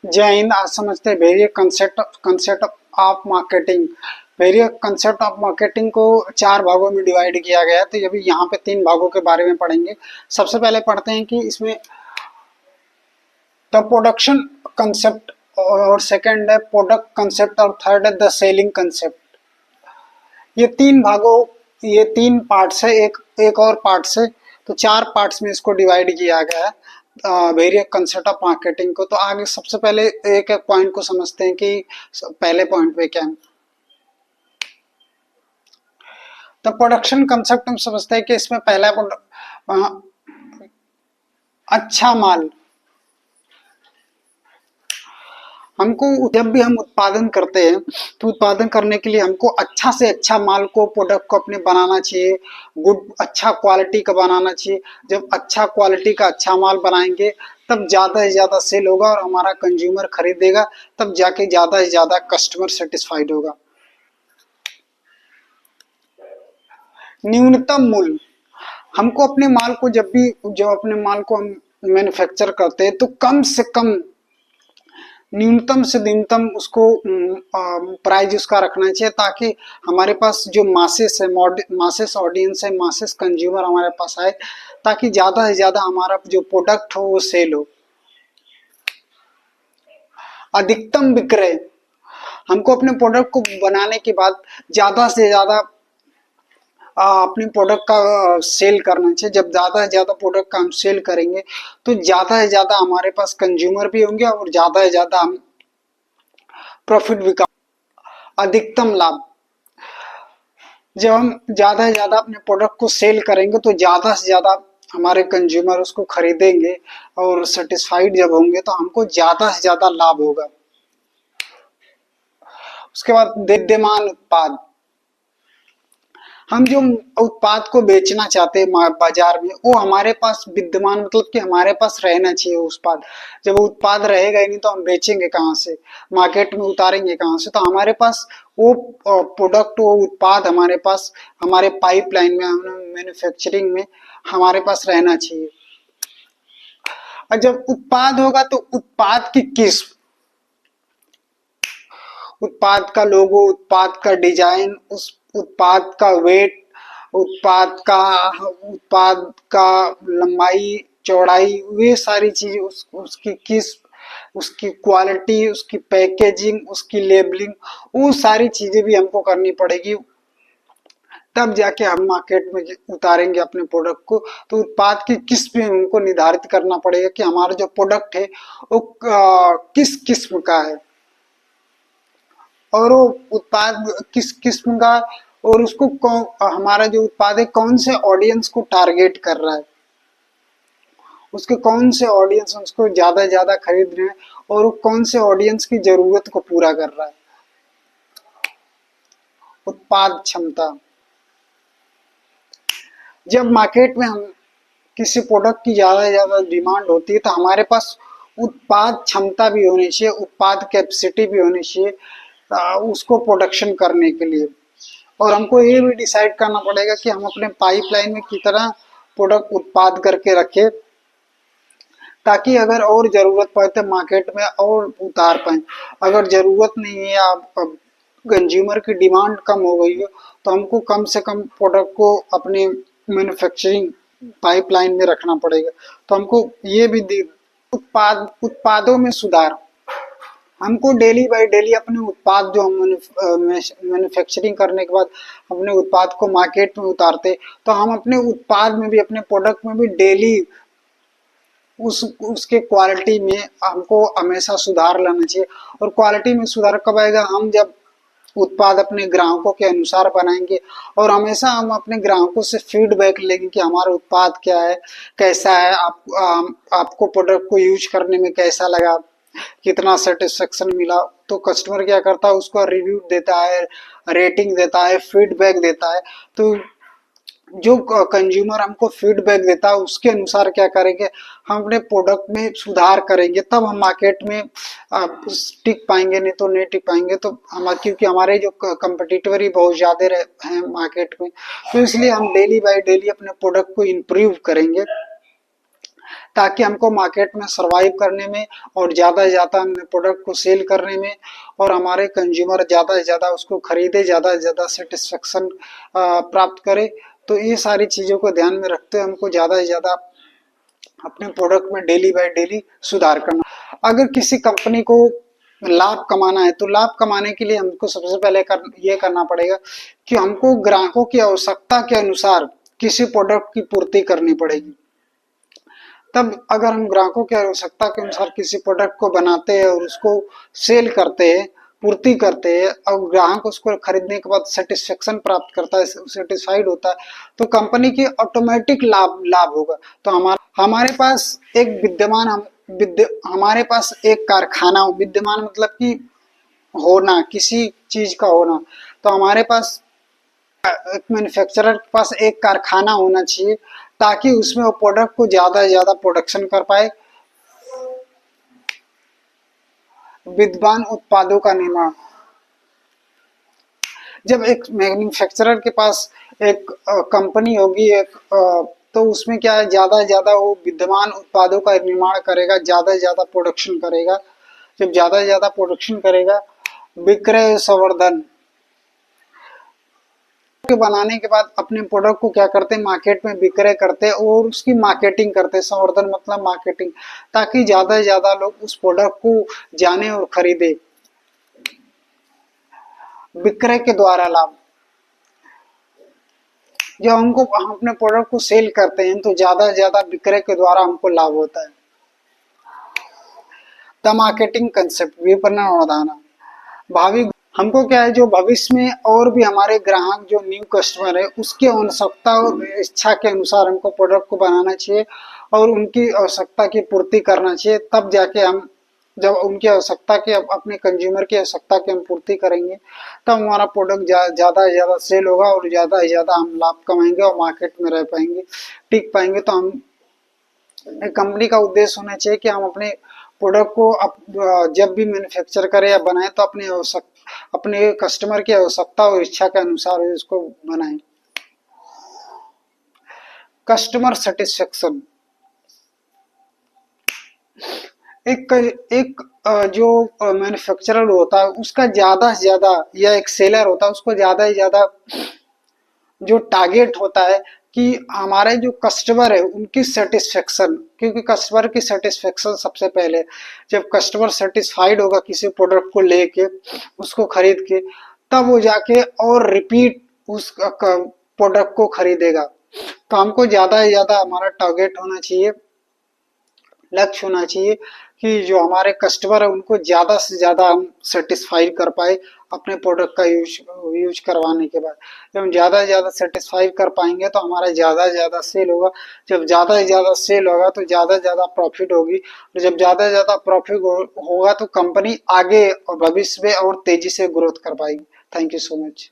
जय हिंद। आज समझते हैं various concept of marketing. Various concept of marketing को चार भागों में डिवाइड किया गया है, तो अभी यहाँ पे तीन भागों के बारे में पढ़ेंगे। सबसे पहले पढ़ते हैं कि इसमें द प्रोडक्शन कंसेप्ट, और सेकंड है प्रोडक्ट कंसेप्ट, और थर्ड है द सेलिंग कंसेप्ट। ये तीन भागों, ये तीन पार्ट्स है, एक एक और पार्ट्स है, तो चार पार्ट्स में इसको डिवाइड किया गया है वेरियस कंसेप्ट ऑफ मार्केटिंग को। तो आगे सबसे पहले एक एक पॉइंट को समझते हैं कि पहले पॉइंट पे क्या है। तो प्रोडक्शन कंसेप्ट हम समझते हैं कि इसमें पहला अच्छा माल। हमको जब भी हम उत्पादन करते हैं तो उत्पादन करने के लिए हमको अच्छा से अच्छा माल को, प्रोडक्ट को अपने बनाना चाहिए। गुड, अच्छा क्वालिटी का बनाना चाहिए। जब अच्छा क्वालिटी का अच्छा माल बनाएंगे तब ज़्यादा से ज़्यादा सेल होगा और हमारा कंज्यूमर खरीदेगा, तब जाके ज़्यादा से ज़्यादा कस्टमर सेटिस्फाइड होगा। न्यूनतम मूल्य, हमको अपने माल को जब अपने माल को हम मैन्युफैक्चर करते हैं तो कम से कम, न्यूनतम से न्यूनतम उसको प्राइस उसका रखना चाहिए, ताकि हमारे पास जो मासेस है, मासेस ऑडियंस है, मासेस कंज्यूमर हमारे पास आए, ताकि ज़्यादा से ज़्यादा हमारा जो प्रोडक्ट हो वो सेल हो। अधिकतम विक्रय, हमको अपने प्रोडक्ट को बनाने के बाद ज़्यादा से ज़्यादा अपने प्रोडक्ट का सेल करना चाहिए। जब ज़्यादा से ज़्यादा प्रोडक्ट का हम सेल करेंगे तो ज़्यादा से ज़्यादा हमारे पास कंज्यूमर भी होंगे और ज़्यादा से ज़्यादा हम प्रॉफिट भी। अधिकतम लाभ, जब हम ज़्यादा से ज़्यादा अपने प्रोडक्ट को सेल करेंगे तो ज़्यादा से ज़्यादा हमारे कंज्यूमर उसको खरीदेंगे और सेटिस्फाइड जब होंगे तो हमको ज़्यादा से ज़्यादा लाभ होगा। उसके बाद विद्यमान उत्पाद, हम जो उत्पाद को बेचना चाहते हैं बाजार में, वो हमारे पास विद्यमान मतलब कि हमारे पास रहना चाहिए उत्पाद। जब वो उत्पाद रहेगा ही नहीं तो हम बेचेंगे कहाँ से, मार्केट में उतारेंगे कहाँ से। तो हमारे पास वो प्रोडक्ट, वो उत्पाद हमारे पास, हमारे पाइपलाइन में, मैन्युफैक्चरिंग में हमारे पास रहना चाहिए। और जब उत्पाद होगा तो उत्पाद की किस्म, उत्पाद का लोगो, उत्पाद का डिजाइन, उस उत्पाद का वेट, उत्पाद का लंबाई चौड़ाई, वे सारी चीजें, उसकी किस्म, उसकी क्वालिटी, उसकी पैकेजिंग, उसकी लेबलिंग, वो सारी चीजें भी हमको करनी पड़ेगी, तब जाके हम मार्केट में उतारेंगे अपने प्रोडक्ट को। तो उत्पाद की किस्म हमको निर्धारित करना पड़ेगा कि हमारा जो प्रोडक्ट है वो किस किस्म का है, और वो उत्पाद किस किस्म का, और उसको हमारा जो उत्पाद है कौन से ऑडियंस को टारगेट कर रहा है, उसके कौन से ऑडियंस उसको ज्यादा ज्यादा खरीद रहे हैं, और वो कौन से ऑडियंस की जरूरत को पूरा कर रहा है। उत्पाद क्षमता, जब मार्केट में हम किसी प्रोडक्ट की ज्यादा से ज्यादा डिमांड होती है तो हमारे पास उत्पाद क्षमता भी होनी चाहिए, उत्पाद कैपेसिटी भी होनी चाहिए उसको प्रोडक्शन करने के लिए। और हमको ये भी डिसाइड करना पड़ेगा कि हम अपने पाइपलाइन में कितना प्रोडक्ट उत्पाद करके रखें, ताकि अगर और जरूरत पड़े तो मार्केट में और उतार पाए। अगर जरूरत नहीं है, आप कंज्यूमर की डिमांड कम हो गई हो, तो हमको कम से कम प्रोडक्ट को अपने मैन्युफैक्चरिंग पाइपलाइन में रखना पड़ेगा। तो हमको ये भी उत्पादों में सुधार, हमको डेली बाय डेली अपने उत्पाद जो हम मैन्युफैक्चरिंग करने के बाद अपने उत्पाद को मार्केट में उतारते, तो हम अपने उत्पाद में भी, अपने प्रोडक्ट में भी डेली उसके क्वालिटी में हमको हमेशा सुधार लाना चाहिए। और क्वालिटी में सुधार कब आएगा, हम जब उत्पाद अपने ग्राहकों के अनुसार बनाएंगे, और हमेशा हम अपने ग्राहकों से फीडबैक लेंगे कि हमारा उत्पाद क्या है, कैसा है, आपको प्रोडक्ट को यूज करने में कैसा लगा, कितना सेटिस्फेक्शन मिला। तो कस्टमर क्या करता है, उसका रिव्यू देता है, रेटिंग देता है, फीडबैक देता है। तो जो कंज्यूमर हमको फीडबैक देता है उसके अनुसार क्या करेंगे, हम अपने प्रोडक्ट में सुधार करेंगे, तब हम मार्केट में टिक पाएंगे, नहीं तो नहीं टिक पाएंगे। तो हम, क्योंकि हमारे जो कंपटीटर ही बहुत ज्यादा हैं मार्केट में, तो इसलिए हम डेली बाय डेली अपने प्रोडक्ट को इम्प्रूव करेंगे, ताकि हमको मार्केट में सरवाइव करने में और ज़्यादा से ज़्यादा हमने प्रोडक्ट को सेल करने में और हमारे कंज्यूमर ज़्यादा से ज़्यादा उसको खरीदे, ज़्यादा से ज़्यादा सेटिस्फेक्शन प्राप्त करे। तो ये सारी चीज़ों को ध्यान में रखते हुए हमको ज़्यादा से ज़्यादा अपने प्रोडक्ट में डेली बाय डेली सुधार करना। अगर किसी कंपनी को लाभ कमाना है तो लाभ कमाने के लिए हमको सबसे पहले ये करना पड़ेगा कि हमको ग्राहकों की आवश्यकता के अनुसार किसी प्रोडक्ट की पूर्ति करनी पड़ेगी। तब अगर हम ग्राहकों की आवश्यकता के अनुसार किसी प्रोडक्ट को बनाते हैं और उसको सेल करते हैं, पूर्ति करते हैं और ग्राहक उसको खरीदने के बाद सेटिस्फेक्शन प्राप्त करता है, सेटिस्फाइड होता है, तो कंपनी की ऑटोमेटिक लाभ होगा। तो हमारे पास एक हमारे पास एक कारखाना विद्यमान मतलब कि होना, किसी चीज का होना। तो हमारे पास एक मैन्युफैक्चरर के पास एक कारखाना होना चाहिए ताकि उसमें वो प्रोडक्ट को ज्यादा से ज्यादा प्रोडक्शन कर पाए। विद्यमान उत्पादों का निर्माण, जब एक मैन्युफैक्चरर के पास एक कंपनी होगी तो उसमें क्या है, ज्यादा से ज्यादा वो विद्यमान उत्पादों का निर्माण करेगा, ज्यादा से ज्यादा प्रोडक्शन करेगा। जब ज्यादा से ज्यादा प्रोडक्शन करेगा, विक्रय संवर्धन के बनाने के बाद अपने प्रोडक्ट को क्या करते हैं, मार्केट में विक्रय करते हैं और उसकी मार्केटिंग करते हैं। संवर्धन मतलब मार्केटिंग, ताकि ज्यादा से ज्यादा लोग उस प्रोडक्ट को जाने और खरीदे। विक्रय के द्वारा लाभ, जब हम अपने प्रोडक्ट को सेल करते हैं तो ज्यादा से ज्यादा विक्रय के द्वारा हमको लाभ होता है। द मार्केटिंग कंसेप्ट, विपणन अवधारणा, भावी हमको क्या है, जो भविष्य में और भी हमारे ग्राहक जो न्यू कस्टमर है उसकी आवश्यकता और इच्छा के अनुसार हमको प्रोडक्ट को बनाना चाहिए और उनकी आवश्यकता की पूर्ति करना चाहिए। तब जाके हम जब उनकी आवश्यकता की अपने कंज्यूमर की आवश्यकता की हम पूर्ति करेंगे तब हमारा प्रोडक्ट ज्यादा से ज्यादा सेल होगा और ज्यादा से ज्यादा हम लाभ कमाएंगे और मार्केट में रह पाएंगे, टिक पाएंगे। तो हम कंपनी का उद्देश्य होना चाहिए कि हम अपने प्रोडक्ट को जब भी मैन्युफैक्चर करें या बनाएं तो अपने कस्टमर की आवश्यकता और इच्छा के अनुसार इसको बनाएं। कस्टमर सेटिस्फेक्शन, एक जो मैन्युफैक्चरर होता है उसका ज्यादा से ज्यादा, या एक सेलर होता है उसको ज्यादा से ज्यादा जो टारगेट होता है कि हमारे जो कस्टमर है उनकी सेटिस्फेक्शन, क्योंकि कस्टमर की सेटिस्फेक्शन सबसे पहले। जब कस्टमर सेटिस्फाइड होगा किसी प्रोडक्ट को लेके, उसको खरीद के, तब वो जाके और रिपीट उस प्रोडक्ट को खरीदेगा। तो हमको ज्यादा से ज्यादा हमारा टारगेट होना चाहिए, लक्ष्य होना चाहिए कि जो हमारे कस्टमर है उनको ज्यादा से ज्यादा हम सेटिस्फाई कर पाए अपने प्रोडक्ट का यूज करवाने के बाद। जब हम ज्यादा से ज्यादा सेटिस्फाई कर पाएंगे तो हमारा ज्यादा से ज्यादा सेल होगा। जब ज्यादा से ज्यादा सेल होगा तो ज्यादा से ज्यादा प्रॉफिट होगी और जब ज्यादा से ज्यादा प्रॉफिट होगा तो कंपनी आगे और भविष्य में और तेजी से ग्रोथ कर पाएगी। Thank you so much.